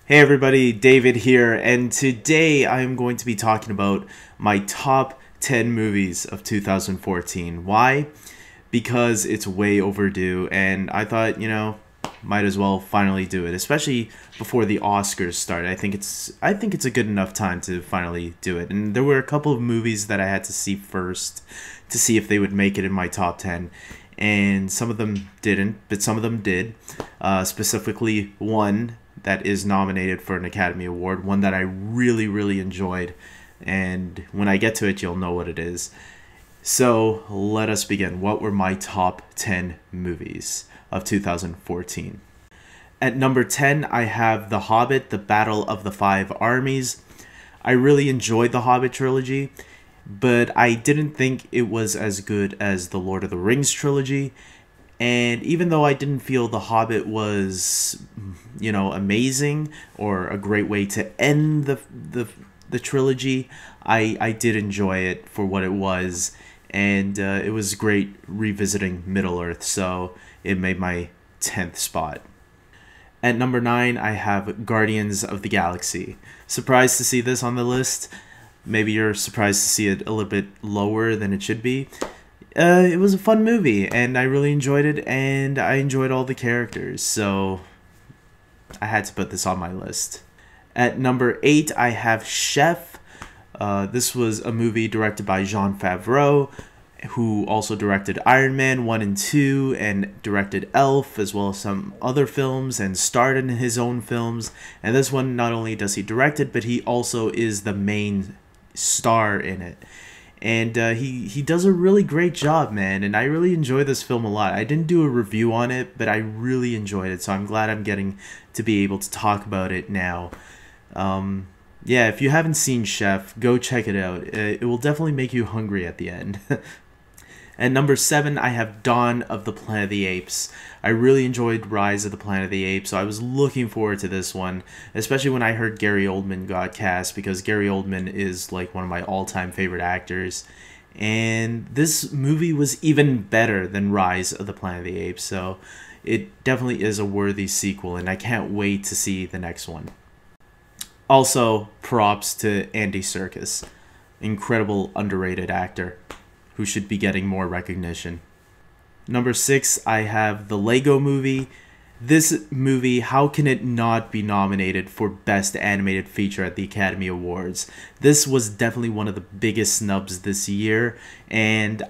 Hey everybody, David here, and today I am going to be talking about my top 10 movies of 2014. Why? Because it's way overdue, and I thought, might as well finally do it, especially before the Oscars start. I think it's a good enough time to finally do it. And there were a couple of movies that I had to see first to see if they would make it in my top 10. And some of them didn't, but some of them did. Specifically, one that is nominated for an Academy Award, one that I really, really enjoyed. And when I get to it, you'll know what it is. So let us begin. What were my top 10 movies of 2014? At number 10, I have The Hobbit, The Battle of the Five Armies. I really enjoyed the Hobbit trilogy, but I didn't think it was as good as the Lord of the Rings trilogy. And even though I didn't feel The Hobbit was, amazing or a great way to end the trilogy, I did enjoy it for what it was. And it was great revisiting Middle-earth, so it made my 10th spot. At number 9, I have Guardians of the Galaxy. Surprised to see this on the list. Maybe you're surprised to see it a little bit lower than it should be. It was a fun movie, and I really enjoyed it, and I enjoyed all the characters, so I had to put this on my list. At number 8, I have Chef. This was a movie directed by Jon Favreau, who also directed Iron Man 1 and 2, and directed Elf, as well as some other films, and starred in his own films. And this one, not only does he direct it, but he also is the main star in it. And he does a really great job, man, and I really enjoy this film a lot. I didn't do a review on it, but I really enjoyed it, so I'm glad I'm getting to be able to talk about it now. Yeah, if you haven't seen Chef, go check it out. It will definitely make you hungry at the end. At number 7, I have Dawn of the Planet of the Apes. I really enjoyed Rise of the Planet of the Apes, so I was looking forward to this one, especially when I heard Gary Oldman got cast, because Gary Oldman is like one of my all-time favorite actors. And this movie was even better than Rise of the Planet of the Apes, so it definitely is a worthy sequel, and I can't wait to see the next one. Also, props to Andy Serkis. Incredible, underrated actor who should be getting more recognition. Number 6, I have the Lego Movie. This movie, how can it not be nominated for Best Animated Feature at the Academy Awards? This was definitely one of the biggest snubs this year, and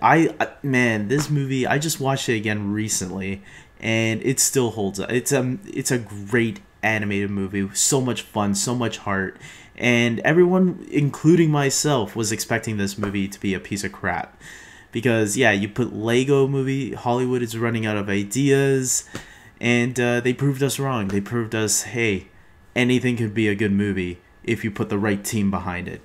man, this movie, I just watched it again recently, and it still holds up. It's a great animated movie, so much fun, so much heart, and everyone, including myself, was expecting this movie to be a piece of crap. Because, yeah, you put Lego Movie, Hollywood is running out of ideas, and they proved us wrong. They proved us, hey, anything could be a good movie if you put the right team behind it.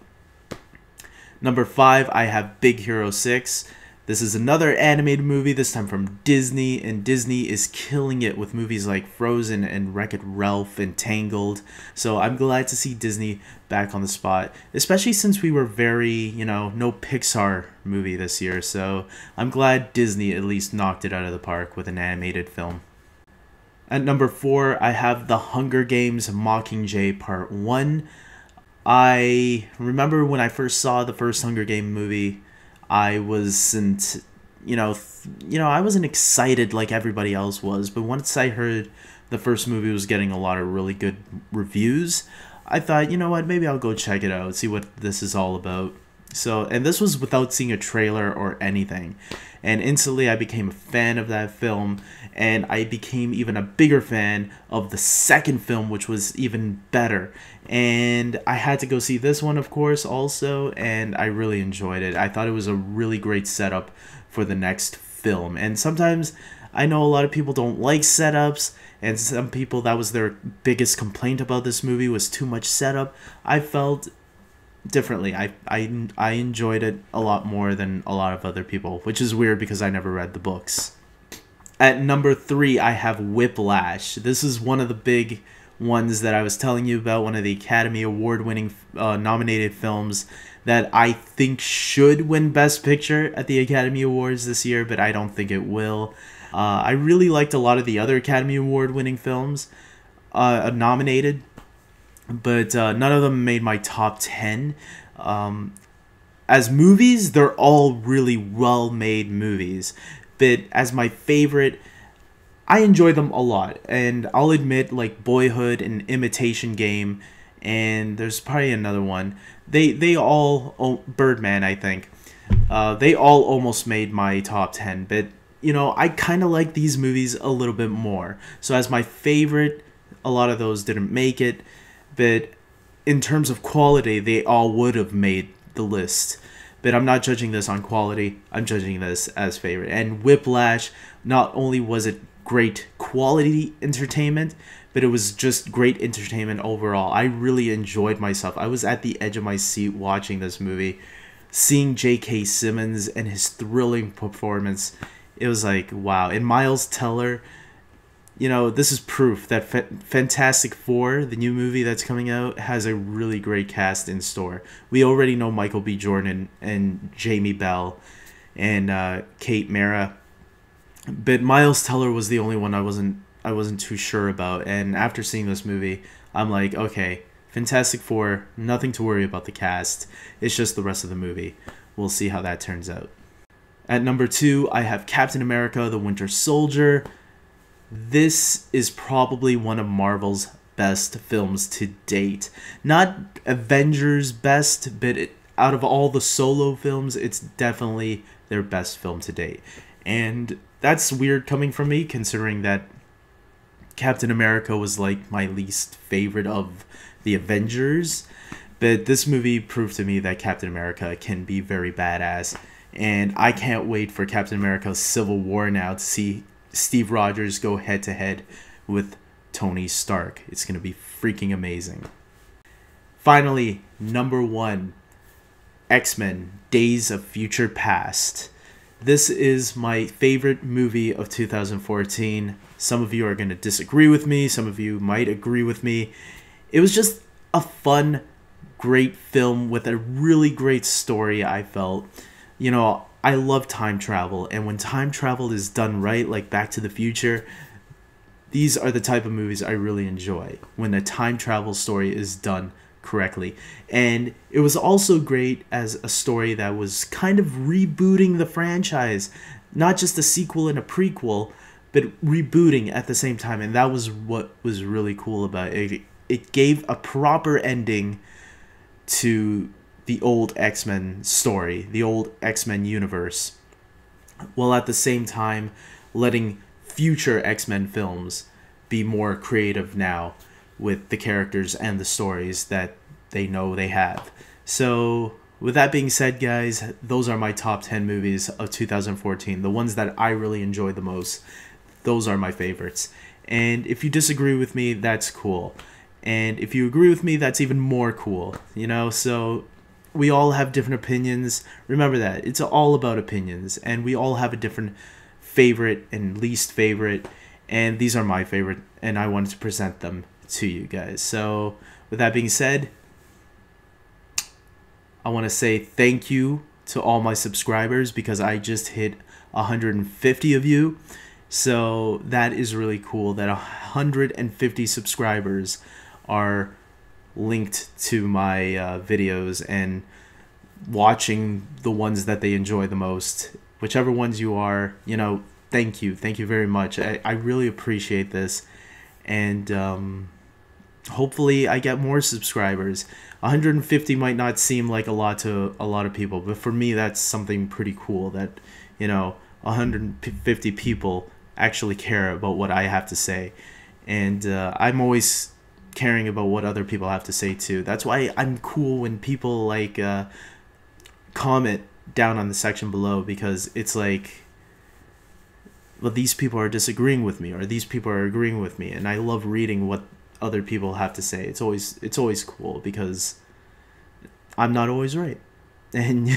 Number 5, I have Big Hero 6. This is another animated movie, this time from Disney, and Disney is killing it with movies like Frozen and Wreck-It Ralph and Tangled. So I'm glad to see Disney back on the spot, especially since we were very, no Pixar movie this year. So I'm glad Disney at least knocked it out of the park with an animated film. At number 4, I have The Hunger Games Mockingjay Part 1. I remember when I first saw the first Hunger Game movie, I wasn't, I wasn't excited like everybody else was, but once I heard the first movie was getting a lot of really good reviews, I thought, you know what, maybe I'll go check it out, see what this is all about. So, and this was without seeing a trailer or anything. And instantly I became a fan of that film, and I became even a bigger fan of the second film, which was even better. And I had to go see this one, of course, also, and I really enjoyed it. I thought it was a really great setup for the next film. And sometimes I know a lot of people don't like setups, and some people, that was their biggest complaint about this movie, was too much setup. I felt differently. I enjoyed it a lot more than a lot of other people, which is weird because I never read the books. At number 3, I have Whiplash. This is one of the big ones that I was telling you about, one of the Academy Award-winning nominated films that I think should win Best Picture at the Academy Awards this year, but I don't think it will. I really liked a lot of the other Academy Award-winning films nominated, but none of them made my top 10. As movies, they're all really well-made movies, but as my favorite, I enjoy them a lot, and I'll admit, like Boyhood and Imitation Game, and there's probably another one. They all Birdman, I think. They all almost made my top 10, but you know, I kind of like these movies a little bit more. So as my favorite, a lot of those didn't make it, but in terms of quality, they all would have made the list. But I'm not judging this on quality, I'm judging this as favorite. And Whiplash, not only was it great quality entertainment, but it was just great entertainment overall. I really enjoyed myself. I was at the edge of my seat watching this movie, seeing J.K. Simmons and his thrilling performance. It was like, wow. And Miles Teller, you know, this is proof that Fantastic Four, the new movie that's coming out, has a really great cast in store. We already know Michael B. Jordan and Jamie Bell and Kate Mara, but Miles Teller was the only one I wasn't too sure about. And after seeing this movie, I'm like, okay, Fantastic Four, nothing to worry about the cast. It's just the rest of the movie. We'll see how that turns out. At number 2, I have Captain America: The Winter Soldier. This is probably one of Marvel's best films to date. Not Avengers' best, but out of all the solo films, it's definitely their best film to date. And that's weird coming from me, considering that Captain America was like my least favorite of the Avengers. But this movie proved to me that Captain America can be very badass. And I can't wait for Captain America Civil War now to see Steve Rogers go head to head with Tony Stark. It's going to be freaking amazing. Finally, number 1, X-Men: Days of Future Past. This is my favorite movie of 2014. Some of you are going to disagree with me. Some of you might agree with me. It was just a fun, great film with a really great story, I felt. You know, I love time travel, and when time travel is done right, like Back to the Future, these are the type of movies I really enjoy, when a time travel story is done correctly. And it was also great as a story that was kind of rebooting the franchise, not just a sequel and a prequel, but rebooting at the same time. And that was what was really cool about it. It gave a proper ending to the old X-Men story, the old X-Men universe, while at the same time letting future X-Men films be more creative now with the characters and the stories that they know they have. So with that being said, guys, those are my top 10 movies of 2014, the ones that I really enjoyed the most. Those are my favorites. And if you disagree with me, that's cool. And if you agree with me, that's even more cool, you know? So we all have different opinions. Remember that. It's all about opinions. And we all have a different favorite and least favorite. And these are my favorite. And I wanted to present them to you guys. So with that being said, I want to say thank you to all my subscribers, because I just hit 150 of you. So that is really cool that 150 subscribers are linked to my videos and watching the ones that they enjoy the most. Whichever ones you are, you know, thank you very much. I really appreciate this. And hopefully I get more subscribers. 150 might not seem like a lot to a lot of people, but for me that's something pretty cool, that, you know, 150 people actually care about what I have to say. And I'm always caring about what other people have to say too. That's why I'm cool when people like comment down on the section below, because it's like, well, these people are disagreeing with me, or these people are agreeing with me, and I love reading what other people have to say. It's always cool, because I'm not always right. And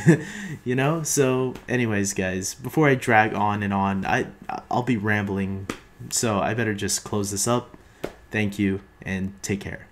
you know, so anyways, guys, before I drag on and on, I'll be rambling, so I better just close this up. Thank you and take care.